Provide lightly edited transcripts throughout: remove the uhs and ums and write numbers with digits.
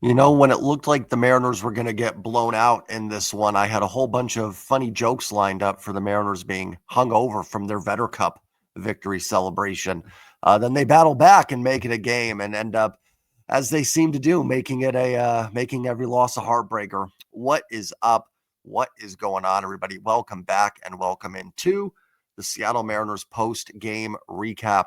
When it looked like the Mariners were going to get blown out in this one, I had a whole bunch of funny jokes lined up for the Mariners being hung over from their Vetter Cup victory celebration. Then they battle back and make it a game and end up, as they seem to do, making every loss a heartbreaker. What is up? What is going on, everybody? Welcome back and welcome into the Seattle Mariners post game recap.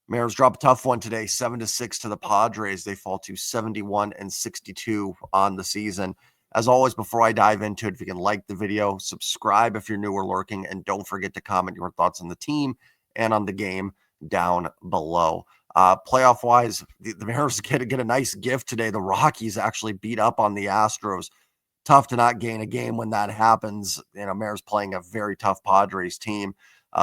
Mariners drop a tough one today, 7-6 to the Padres. They fall to 71-62 on the season. As always, before I dive into it, if you can like the video, subscribe if you're new or lurking, and don't forget to comment your thoughts on the team and on the game down below. Playoff-wise, the Mariners get a nice gift today. The Rockies actually beat up on the Astros. Tough to not gain a game when that happens. Mariners playing a very tough Padres team.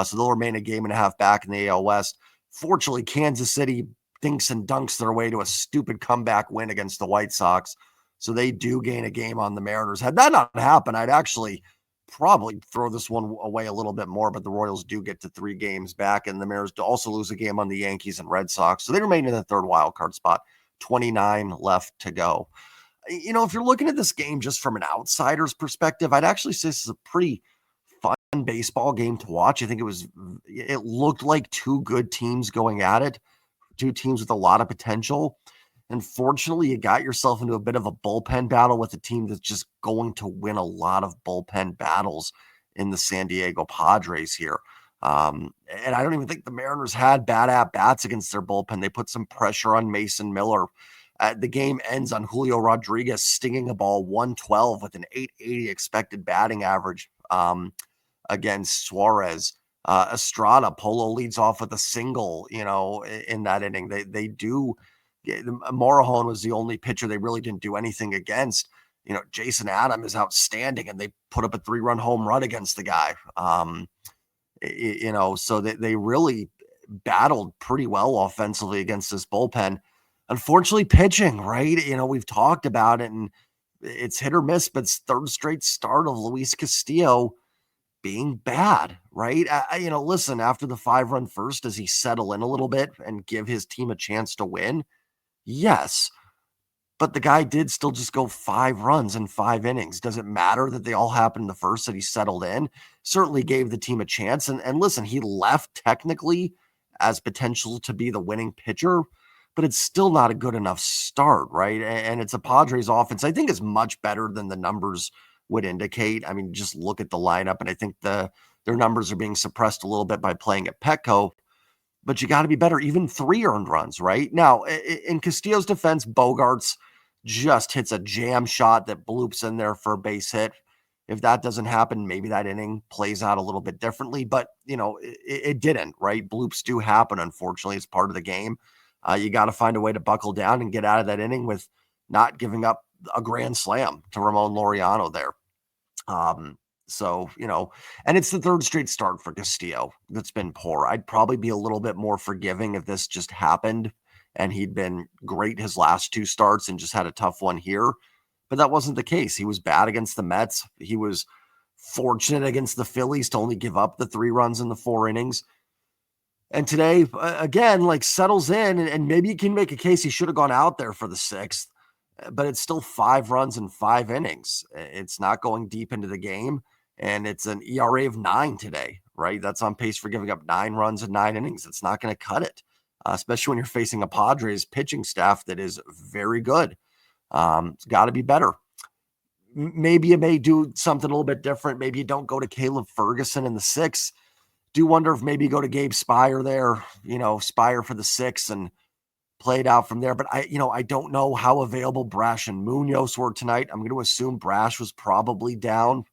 So they'll remain a game and a half back in the AL West. Fortunately, Kansas City dinks and dunks their way to a stupid comeback win against the White Sox. So they do gain a game on the Mariners. Had that not happened, I'd actually probably throw this one away a little bit more, but the Royals do get to 3 games back, and the Mariners also lose a game on the Yankees and Red Sox. So they remain in the third wild card spot. 29 left to go. If you're looking at this game just from an outsider's perspective, I'd actually say this is a pretty fun baseball game to watch. I think it looked like two good teams going at it, two teams with a lot of potential. Unfortunately, you got yourself into a bit of a bullpen battle with a team that's just going to win a lot of bullpen battles in the San Diego Padres here. And I don't even think the Mariners had bad at-bats against their bullpen. They put some pressure on Mason Miller. The game ends on Julio Rodriguez stinging a ball 112 with an 880 expected batting average against Suarez. Estrada, Polo leads off with a single, in that inning. They do. Morejon was the only pitcher they really didn't do anything against. Jason Adam is outstanding, and they put up a 3-run home run against the guy. So they really battled pretty well offensively against this bullpen. Unfortunately, pitching, right? We've talked about it, and it's hit or miss, but it's third straight start of Luis Castillo being bad, right? Listen, after the 5-run first, does he settle in a little bit and give his team a chance to win? Yes. But the guy did still just go 5 runs in 5 innings. Does it matter that they all happened in the first, that he settled in? Certainly gave the team a chance. And listen, he left technically as potential to be the winning pitcher, but it's still not a good enough start, right? And it's a Padres offense I think is much better than the numbers would indicate. I mean, just look at the lineup, and I think their numbers are being suppressed a little bit by playing at Petco. But you got to be better, even 3 earned runs, right? Now, in Castillo's defense, Bogarts just hits a jam shot that bloops in there for a base hit. If that doesn't happen, maybe that inning plays out a little bit differently, but it didn't, right? Bloops do happen, unfortunately. It's part of the game. You got to find a way to buckle down and get out of that inning with not giving up a grand slam to Ramon Laureano there. And it's the third straight start for Castillo that's been poor. I'd probably be a little bit more forgiving if this just happened and he'd been great his last 2 starts and just had a tough one here. But that wasn't the case. He was bad against the Mets. He was fortunate against the Phillies to only give up the 3 runs in the 4 innings. And today, again, settles in, and maybe you can make a case he should have gone out there for the 6th, but it's still 5 runs in 5 innings. It's not going deep into the game, and it's an ERA of 9 today, right? That's on pace for giving up 9 runs in 9 innings. It's not going to cut it, especially when you're facing a Padres pitching staff that is very good. It's got to be better. Maybe you may do something a little bit different. Maybe you don't go to Caleb Ferguson in the 6th. Do wonder if maybe you go to Gabe Spire there, Spire for the 6th and play it out from there. But I don't know how available Brash and Munoz were tonight. I'm going to assume Brash was probably down.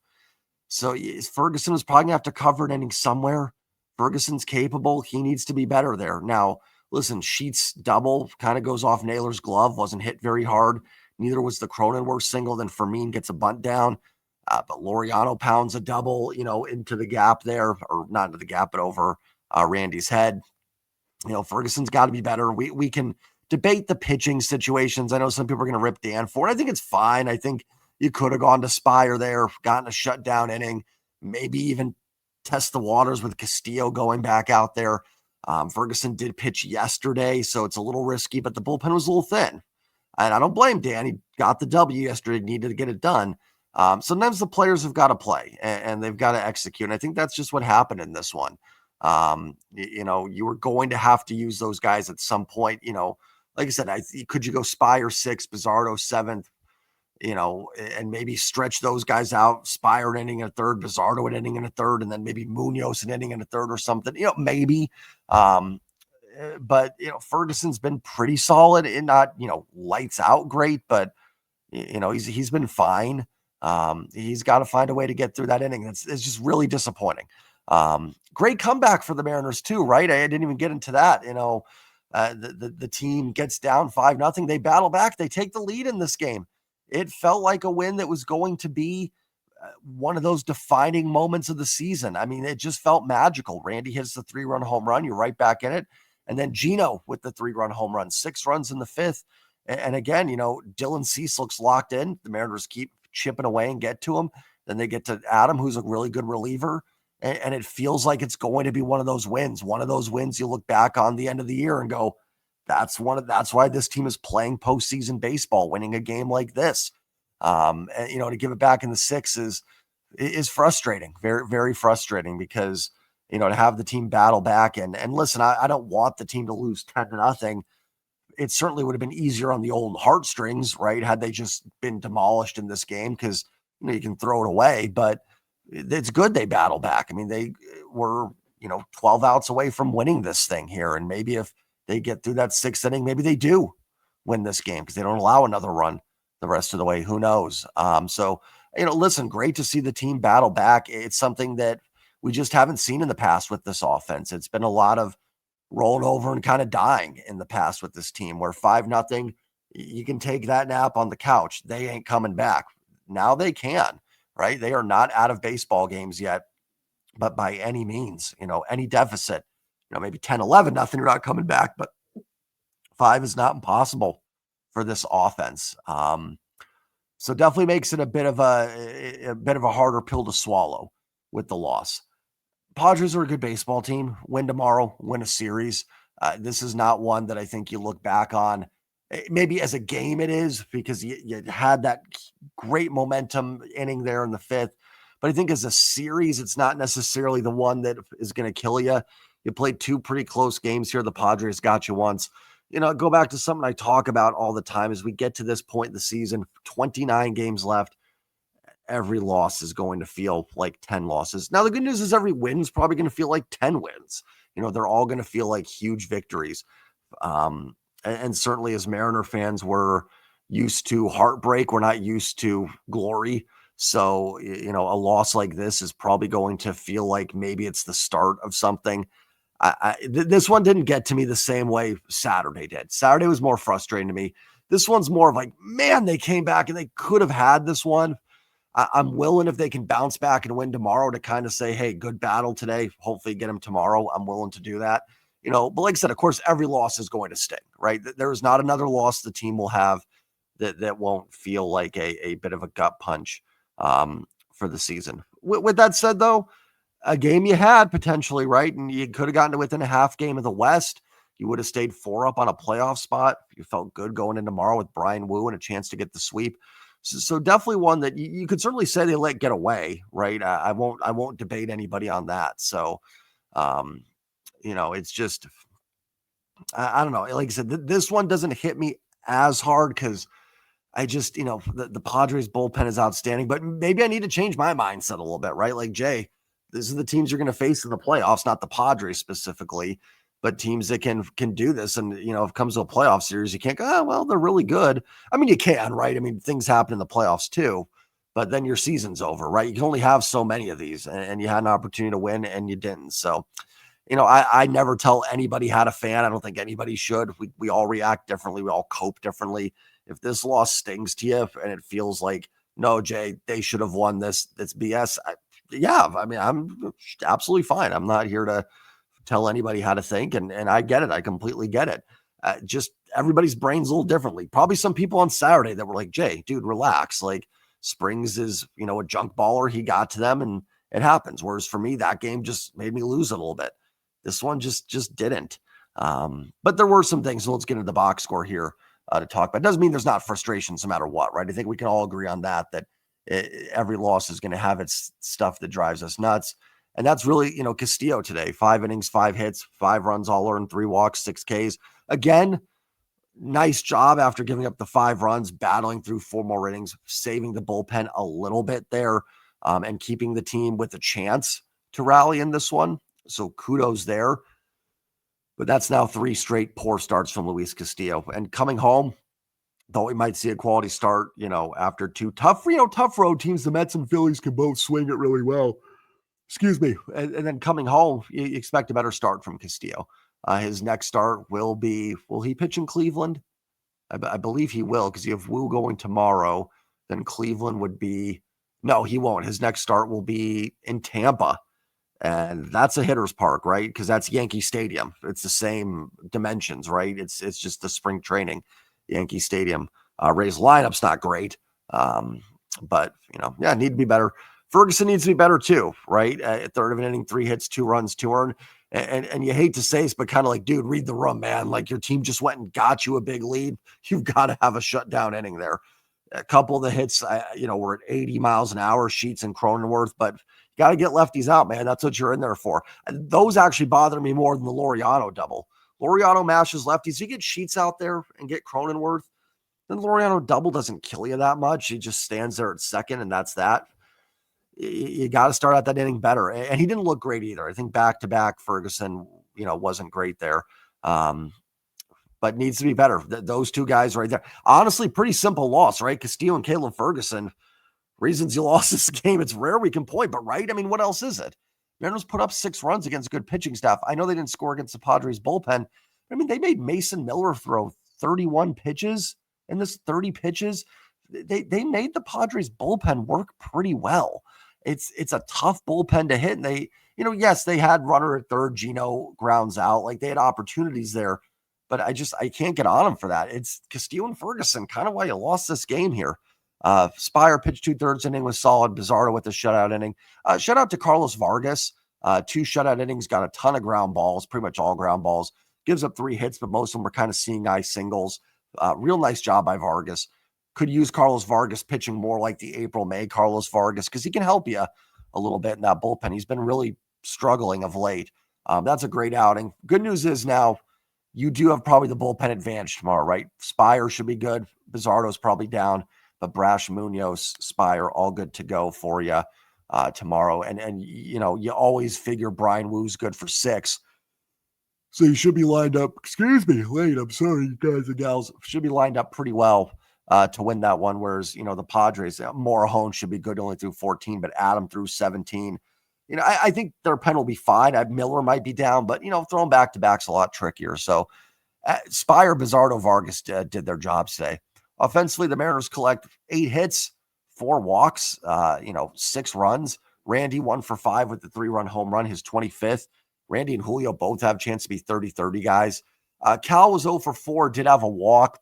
So Ferguson was probably going to have to cover an inning somewhere. Ferguson's capable. He needs to be better there. Now, listen, Sheets double kind of goes off Naylor's glove. Wasn't hit very hard. Neither was the Cronenworth single. Then Fermin gets a bunt down. But Laureano pounds a double, into the gap there, or not into the gap, but over Randy's head. Ferguson's got to be better. We can debate the pitching situations. I know some people are going to rip Dan for it. I think it's fine. I think you could have gone to Spire there, gotten a shutdown inning, maybe even test the waters with Castillo going back out there. Ferguson did pitch yesterday, so it's a little risky, but the bullpen was a little thin. And I don't blame Dan. He got the W yesterday, needed to get it done. Sometimes the players have got to play and they've got to execute. And I think that's just what happened in this one. You were going to have to use those guys at some point. Like I said, could you go Spire 6, Bizzardo 7th, and maybe stretch those guys out, Spire an inning in a third, Bizzardo an inning in a third, and then maybe Munoz an inning in a third or something, maybe. But Ferguson's been pretty solid and not, lights out great, but he's been fine. He's got to find a way to get through that inning. It's just really disappointing. Great comeback for the Mariners too, right? I didn't even get into that. The team gets down 5-0. They battle back. They take the lead in this game. It felt like a win that was going to be one of those defining moments of the season. I mean, it just felt magical. Randy hits the 3-run home run. You're right back in it. And then Gino with the 3-run home run, 6 runs in the 5th. And again, Dylan Cease looks locked in. The Mariners keep chipping away and get to him. Then they get to Adam, who's a really good reliever. And it feels like it's going to be one of those wins. One of those wins you look back on the end of the year and go, that's why this team is playing postseason baseball, winning a game like this. And, to give it back in the 6 is frustrating, very, very frustrating because, to have the team battle back and listen, I don't want the team to lose 10-0. It certainly would have been easier on the old heartstrings, right? Had they just been demolished in this game because, you can throw it away, but it's good they battle back. I mean, they were, 12 outs away from winning this thing here. And maybe if they get through that 6th inning, maybe they do win this game because they don't allow another run the rest of the way. Who knows? Listen, great to see the team battle back. It's something that we just haven't seen in the past with this offense. It's been a lot of rolled over and kind of dying in the past with this team where 5-0, you can take that nap on the couch. They ain't coming back. Now they can, right? They are not out of baseball games yet, but by any means, any deficit, maybe 10-11, you're not coming back, but 5 is not impossible for this offense. So definitely makes it a bit of a harder pill to swallow with the loss. Padres are a good baseball team. Win tomorrow, win a series. This is not one that I think you look back on. Maybe as a game it is because you had that great momentum inning there in the 5th. But I think as a series, it's not necessarily the one that is going to kill you. You played 2 pretty close games here. The Padres got you once. Go back to something I talk about all the time as we get to this point in the season, 29 games left. Every loss is going to feel like 10 losses. Now, the good news is every win is probably going to feel like 10 wins. They're all going to feel like huge victories. And certainly as Mariner fans, we're used to heartbreak. We're not used to glory. So, a loss like this is probably going to feel like maybe it's the start of something. This one didn't get to me the same way Saturday did. Saturday was more frustrating to me. This one's more of like, man, they came back and they could have had this one. I'm willing if they can bounce back and win tomorrow to kind of say, hey, good battle today. Hopefully get them tomorrow. I'm willing to do that. But like I said, of course, every loss is going to sting, right? There is not another loss the team will have that won't feel like a bit of a gut punch for the season. With that said, though, a game you had potentially, right? And you could have gotten to within a half game of the West. You would have stayed 4 up on a playoff spot. You felt good going in tomorrow with Brian Wu and a chance to get the sweep. So definitely one that you could certainly say they let get away, right? I won't debate anybody on that. So, it's just, I don't know. Like I said, this one doesn't hit me as hard because I just, the Padres bullpen is outstanding, but maybe I need to change my mindset a little bit, right? Like Jay, these are the teams you're going to face in the playoffs, not the Padres specifically, but teams that can do this. And, if it comes to a playoff series, you can't go, oh, well, they're really good. I mean, you can, right? I mean, things happen in the playoffs too, but then your season's over, right? You can only have so many of these and you had an opportunity to win and you didn't. So, I never tell anybody how to fan. I don't think anybody should. We all react differently. We all cope differently. If this loss stings to you and it feels like, no, Jay, they should have won this, that's BS. I mean, I'm absolutely fine. I'm not here to tell anybody how to think. And I get it. I completely get it. Just everybody's brains a little differently. Probably some people on Saturday that were like, Jay, dude, relax. Like Springs is, a junk baller. He got to them and it happens. Whereas for me, that game just made me lose a little bit. This one just didn't. But there were some things. So let's get into the box score here to talk about. It doesn't mean there's not frustrations no matter what, right? I think we can all agree on that every loss is going to have its stuff that drives us nuts. And that's really, Castillo today, 5 innings, 5 hits, 5 runs, all earned, 3 walks, 6 Ks. Again, nice job after giving up the 5 runs, battling through 4 more innings, saving the bullpen a little bit there, and keeping the team with a chance to rally in this one. So kudos there. But that's now 3 straight poor starts from Luis Castillo. And coming home, though we might see a quality start, after 2 tough road teams, the Mets and Phillies can both swing it really well. Excuse me. And then coming home, you expect a better start from Castillo. His next start will he pitch in Cleveland? I believe he will, because you have Wu going tomorrow. Then Cleveland would be, no, he won't. His next start will be in Tampa. And that's a hitter's park, right? Because that's Yankee Stadium. It's the same dimensions, right? It's just the spring training, Yankee Stadium. Ray's lineup's not great, but need to be better. Ferguson needs to be better too, right? Third of an inning, 3 hits, 2 runs, 2 earned. And you hate to say this, but kind of like, dude, read the room, man. Like, your team just went and got you a big lead. You've got to have a shutdown inning there. A couple of the hits, were at 80 miles an hour, Sheets and Cronenworth, but you got to get lefties out, man. That's what you're in there for. And those actually bother me more than the Laureano double. Laureano mashes lefties. You get Sheets out there and get Cronenworth, then Laureano double doesn't kill you that much. He just stands there at second, and that's that. You got to start out that inning better. And he didn't look great either. I think back-to-back Ferguson, wasn't great there. But needs to be better. Those 2 guys right there. Honestly, pretty simple loss, right? Castillo and Caleb Ferguson. Reasons you lost this game, it's rare we can point, but right? I mean, what else is it? Mariners put up 6 runs against good pitching staff. I know they didn't score against the Padres bullpen. I mean, they made Mason Miller throw 31 pitches in this 30 pitches. They made the Padres bullpen work pretty well. It's a tough bullpen to hit. And they, yes, they had runner at third, Gino grounds out. Like, they had opportunities there, but I can't get on them for that. It's Castillo and Ferguson, kind of why you lost this game here. Spire pitched 2/3 inning was solid. Bizarro with the shutout inning. Shout out to Carlos Vargas. 2 shutout innings, got a ton of ground balls, pretty much all ground balls. Gives up 3 hits, but most of them were kind of seeing eye singles. Real nice job by Vargas. Could use Carlos Vargas pitching more like the April-May Carlos Vargas, because he can help you a little bit in that bullpen. He's been really struggling of late. That's a great outing. Good news is now you do have probably the bullpen advantage tomorrow, right? Spire should be good. Bizarro's probably down, but Brash, Munoz, Spire, all good to go for you tomorrow. And you always figure Brian Woo's good for 6. So you should be lined up. Excuse me, late. I'm sorry, you guys and gals. Should be lined up pretty well to win that one. Whereas, the Padres, Morahone should be good, only through 14, but Adam through 17. I think their pen will be fine. Miller might be down, but, throwing back-to-back's a lot trickier. So Spire, Bizarro, Vargas did their jobs today. Offensively, the Mariners collect 8 hits, 4 walks, 6 runs. Randy 1 for 5 with the 3-run home run, his 25th. Randy and Julio both have a chance to be 30-30 guys. Cal was 0 for 4, did have a walk.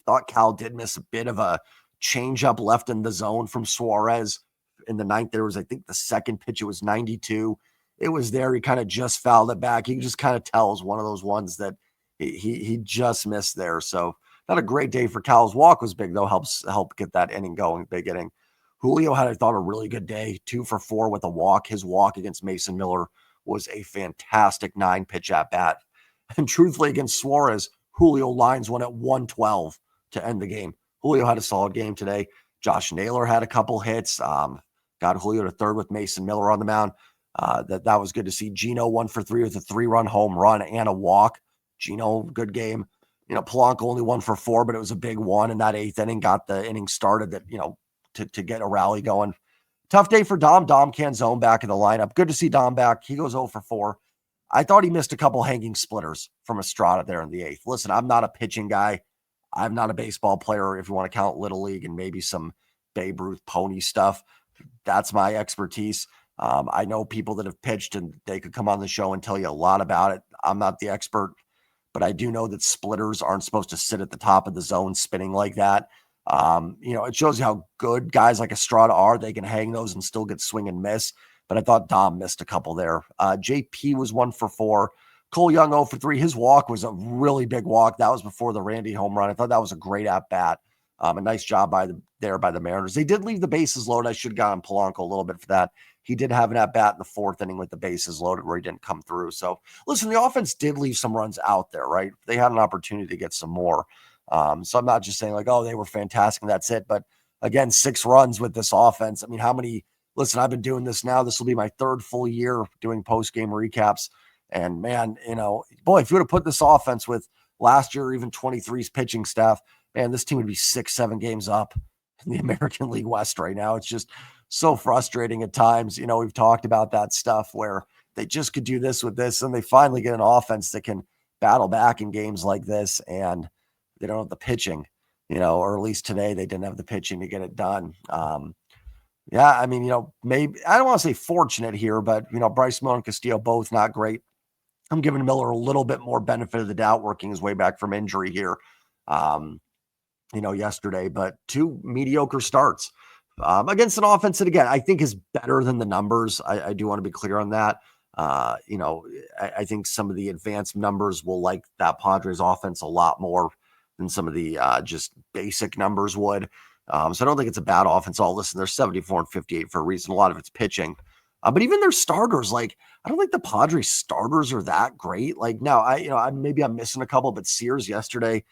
Thought Cal did miss a bit of a changeup left in the zone from Suarez in the 9th. There was, I think, the second pitch. It was 92. It was there. He kind of just fouled it back. You can just kind of tell it was one of those ones that he just missed there. So not a great day for Cal's walk was big, though. Help get that inning going, big inning. Julio had, I thought, a really good day, 2 for 4 with a walk. His walk against Mason Miller was a fantastic 9-pitch at-bat. And truthfully, against Suarez, Julio lines one at 112 to end the game. Julio had a solid game today. Josh Naylor had a couple hits. Got Julio to third with Mason Miller on the mound. That was good to see. Gino 1 for 3 with a 3-run home run and a walk. Gino, good game. Polanco only 1 for 4, but it was a big one in that 8th inning. Got the inning started that, to get a rally going. Tough day for Dom. Dom Canzone back in the lineup. Good to see Dom back. He goes 0 for 4. I thought he missed a couple hanging splitters from Estrada there in the 8th. Listen, I'm not a pitching guy. I'm not a baseball player, if you want to count Little League and maybe some Babe Ruth pony stuff. That's my expertise. I know people that have pitched, and they could come on the show and tell you a lot about it. I'm not the expert, but I do know that splitters aren't supposed to sit at the top of the zone spinning like that. It shows you how good guys like Estrada are. They can hang those and still get swing and miss. But I thought Dom missed a couple there. JP was 1 for 4. Cole Young 0 for 3. His walk was a really big walk. That was before the Randy home run. I thought that was a great at-bat. A nice job by the Mariners. They did leave the bases loaded. I should have gotten Polanco a little bit for that. He did have an at-bat in the fourth inning with the bases loaded where he didn't come through. So, listen, the offense did leave some runs out there, right? They had an opportunity to get some more. So I'm not just saying like, oh, they were fantastic and that's it. But again, 6 runs with this offense. I mean, how many – listen, I've been doing this now. This will be my 3rd full year doing post-game recaps. And, man, boy, if you would have put this offense with last year or even 23's pitching staff, man, this team would be 6-7 games up in the American League West right now. It's just so frustrating at times. We've talked about that stuff where they just could do this with this, and they finally get an offense that can battle back in games like this, and they don't have the pitching, or at least today they didn't have the pitching to get it done. Yeah, I mean, maybe I don't want to say fortunate here, but, Bryce Miller and Castillo both not great. I'm giving Miller a little bit more benefit of the doubt working his way back from injury here, yesterday, but 2 mediocre starts against an offense that, again, I think is better than the numbers. I do want to be clear on that. I think some of the advanced numbers will like that Padres offense a lot more than some of the just basic numbers would. So I don't think it's a bad offense. Listen, they're 74 and 58 for a reason. A lot of it's pitching. But even their starters, I don't think the Padres starters are that great. Now maybe I'm missing a couple, but Sears yesterday,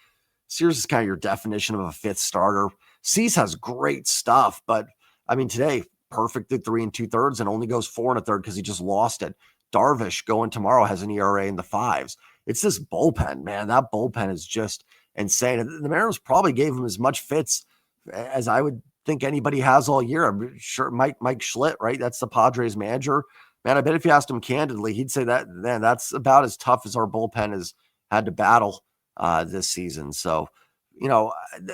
Sears is kind of your definition of a 5th starter. Cease has great stuff, but I mean, today, perfect at 3 2/3 and only goes 4 1/3 because he just lost it. Darvish going tomorrow has an ERA in the 5s. It's this bullpen, man. That bullpen is just insane. The Mariners probably gave him as much fits as I would think anybody has all year. I'm sure Mike Schlitt, right? That's the Padres manager. Man, I bet if you asked him candidly, he'd say that, man, that's about as tough as our bullpen has had to battle this season. So,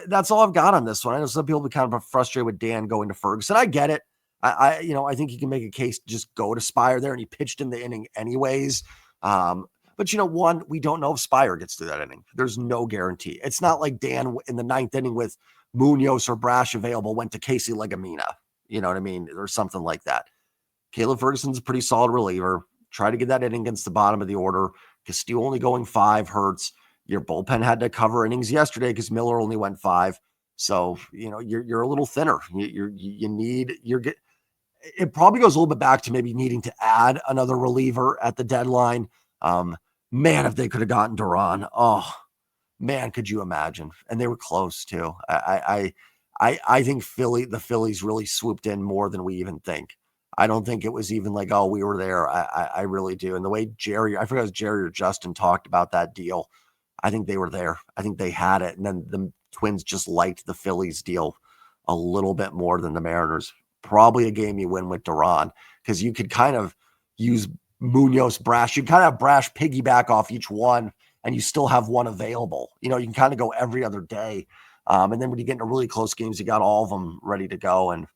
that's all I've got on this one. I know some people be kind of frustrated with Dan going to Ferguson. I get it. I think you can make a case to just go to Spire there, and he pitched in the inning anyways. But one, we don't know if Spire gets to that inning. There's no guarantee. It's not like Dan in the 9th inning with Munoz or Brash available went to Casey Legamina. You know what I mean? Or something like that. Caleb Ferguson's a pretty solid reliever. Try to get that inning against the bottom of the order. Castillo only going 5 hurts. Your bullpen had to cover innings yesterday because Miller only went 5. So, you're a little thinner. It probably goes a little bit back to maybe needing to add another reliever at the deadline. Man, if they could have gotten Duran, oh man, could you imagine? And they were close too. I think the Phillies really swooped in more than we even think. I don't think it was even like, oh, we were there. I really do. And the way I forgot if it was Jerry or Justin talked about that deal, I think they were there. I think they had it. And then the Twins just liked the Phillies deal a little bit more than the Mariners. Probably a game you win with Duran because you could kind of use Munoz, Brash. You kind of have Brash piggyback off each one and you still have one available. You can kind of go every other day. And then when you get into really close games, you got all of them ready to go. And,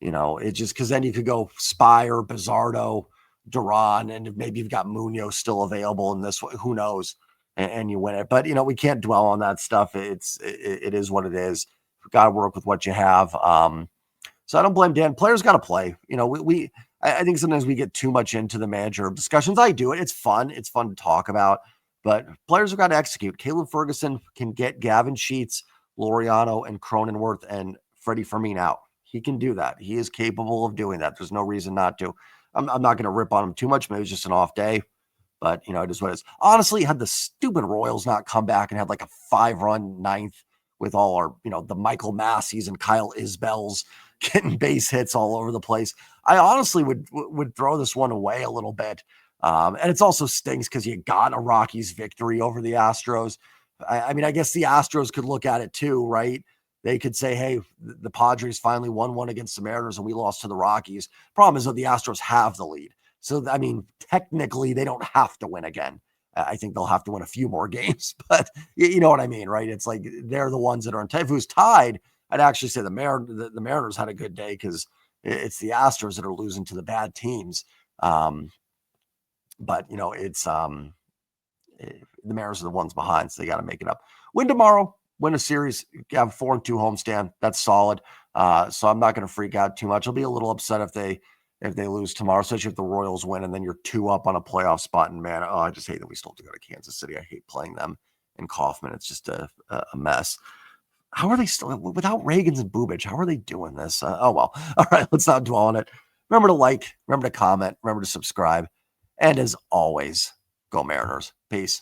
it just because then you could go Spire, Bizzardo, Duran, and maybe you've got Munoz still available in this one. Who knows? And you win it. But, we can't dwell on that stuff. It is what it is. You've got to work with what you have. So I don't blame Dan. Players got to play. I think sometimes we get too much into the manager discussions. I do it. It's fun. It's fun to talk about. But players have got to execute. Caleb Ferguson can get Gavin Sheets, Laureano, and Cronenworth and Freddie Fermin out. He can do that. He is capable of doing that. There's no reason not to. I'm not going to rip on him too much. Maybe it's just an off day. But, it is what it is. Honestly, had the stupid Royals not come back and had like a 5-run ninth with all our, the Michael Massies and Kyle Isbells getting base hits all over the place, I honestly would throw this one away a little bit. And it's also stinks because you got a Rockies victory over the Astros. I mean, I guess the Astros could look at it too, right? They could say, hey, the Padres finally won one against the Mariners and we lost to the Rockies. Problem is that the Astros have the lead. So, I mean, technically they don't have to win again. I think they'll have to win a few more games, but you know what I mean, right? It's like they're the ones that are in. If it was tied, I'd actually say the Mariners had a good day because it's the Astros that are losing to the bad teams. But it's the Mariners are the ones behind, so they got to make it up. Win tomorrow, win a series, have 4-2 homestand. That's solid. So I'm not going to freak out too much. I'll be a little upset if they if they lose tomorrow, especially if the Royals win and then you're 2 up on a playoff spot. And man, I just hate that we still have to go to Kansas City. I hate playing them in Kauffman. It's just a mess. How are they still without Reagans and Bubich? How are they doing this? Oh, well. All right, let's not dwell on it. Remember to like, remember to comment, remember to subscribe. And as always, go Mariners. Peace.